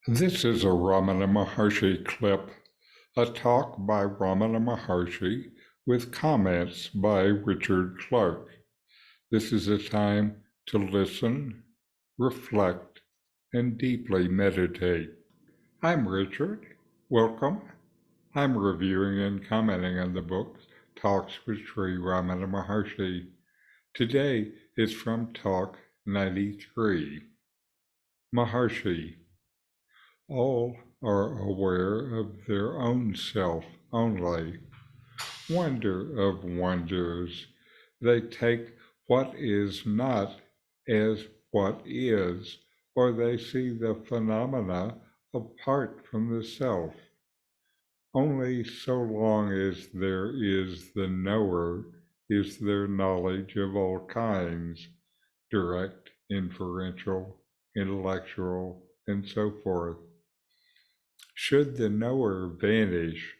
This is a Ramana Maharshi clip, a talk by Ramana Maharshi with comments by Richard Clarke. This is a time to listen, reflect, and deeply meditate. I'm Richard. Welcome. I'm reviewing and commenting on the book Talks with Sri Ramana Maharshi. Today is from Talk 93. Maharshi. All are aware of their own self only. Wonder of wonders, they take what is not as what is, or they see the phenomena apart from the self. Only so long as there is the knower is there knowledge of all kinds, direct, inferential, intellectual, and so forth. Should the knower vanish,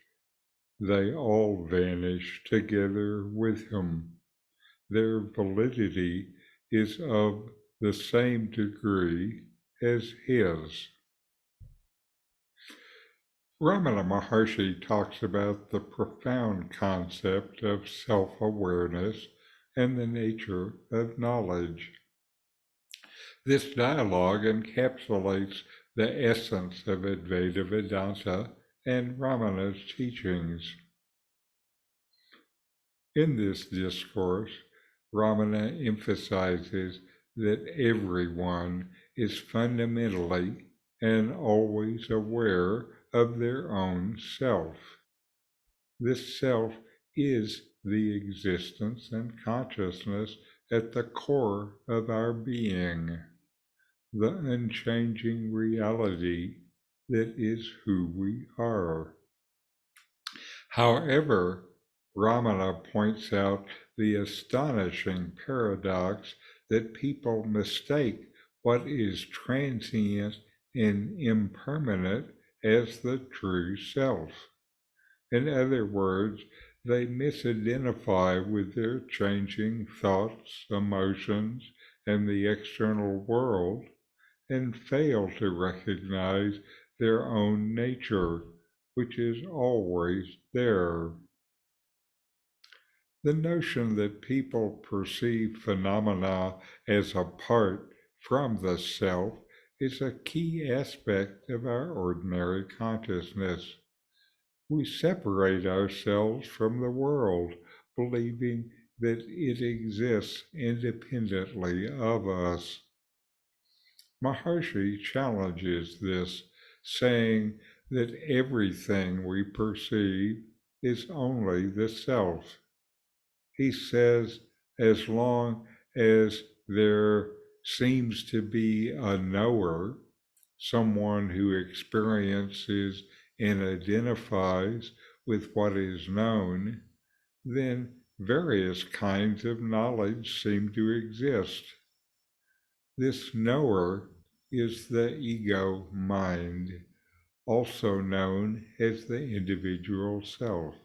they all vanish together with him. Their validity is of the same degree as his. Ramana Maharshi talks about the profound concept of self-awareness and the nature of knowledge. This dialogue encapsulates the essence of Advaita Vedanta and Ramana's teachings. In this discourse, Ramana emphasizes that everyone is fundamentally and always aware of their own self. This self is the existence and consciousness at the core of our being, the unchanging reality that is who we are. However, Ramana points out the astonishing paradox that people mistake what is transient and impermanent as the true self. In other words, they misidentify with their changing thoughts, emotions, and the external world, and fail to recognize their own nature, which is always there. The notion that people perceive phenomena as apart from the self is a key aspect of our ordinary consciousness. We separate ourselves from the world, believing that it exists independently of us. Maharshi challenges this, saying that everything we perceive is only the self. He says as long as there seems to be a knower, someone who experiences and identifies with what is known, then various kinds of knowledge seem to exist. This knower is the ego mind, also known as the individual self.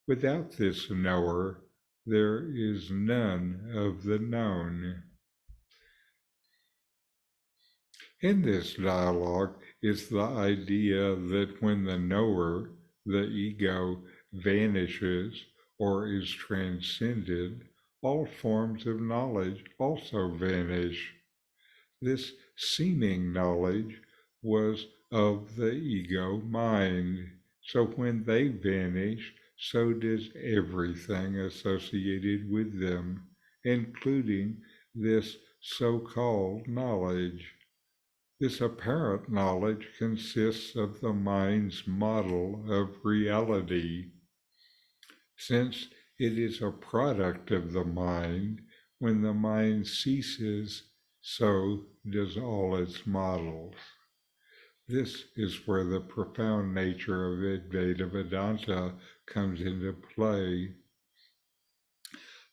Without this knower, there is none of the known. In this dialogue is the idea that when the knower, the ego, vanishes or is transcended, all forms of knowledge also vanish. This seeming knowledge was of the ego mind, so when they vanish, so does everything associated with them, including this so-called knowledge. This apparent knowledge consists of the mind's model of reality. Since it is a product of the mind, when the mind ceases, so does all its models. This is where the profound nature of Advaita Vedanta comes into play.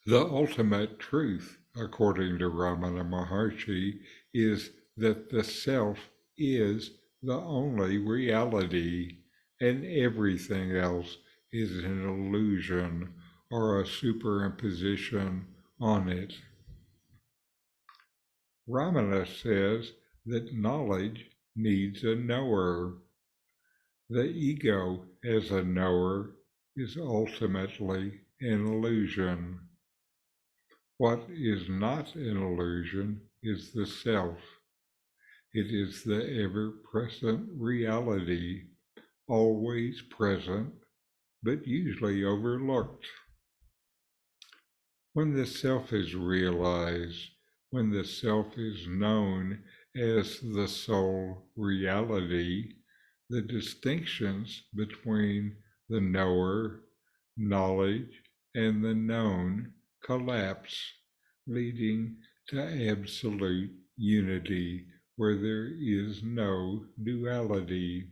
The ultimate truth, according to Ramana Maharshi, is that the self is the only reality, and everything else is an illusion or a superimposition on it. Ramana says that knowledge needs a knower. The ego as a knower is ultimately an illusion. What is not an illusion is the self. It is the ever-present reality, always present, but usually overlooked. When the self is realized, when the self is known as the sole reality, the distinctions between the knower, knowledge, and the known collapse, leading to absolute unity where there is no duality.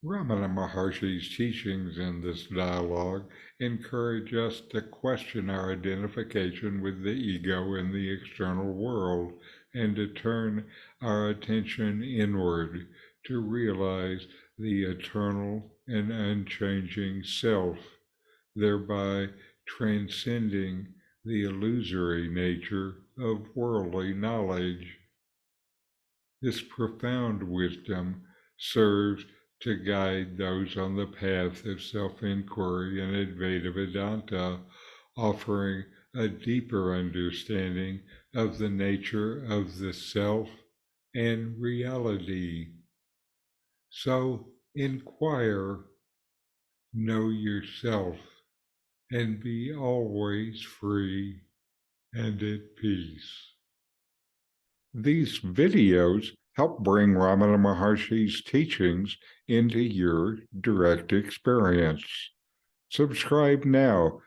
Ramana Maharshi's teachings in this dialogue encourage us to question our identification with the ego and the external world and to turn our attention inward to realize the eternal and unchanging self, thereby transcending the illusory nature of worldly knowledge. This profound wisdom serves to guide those on the path of self-inquiry and Advaita Vedanta, offering a deeper understanding of the nature of the self and reality. So inquire, know yourself, and be always free and at peace. These videos help bring Ramana Maharshi's teachings into your direct experience. Subscribe now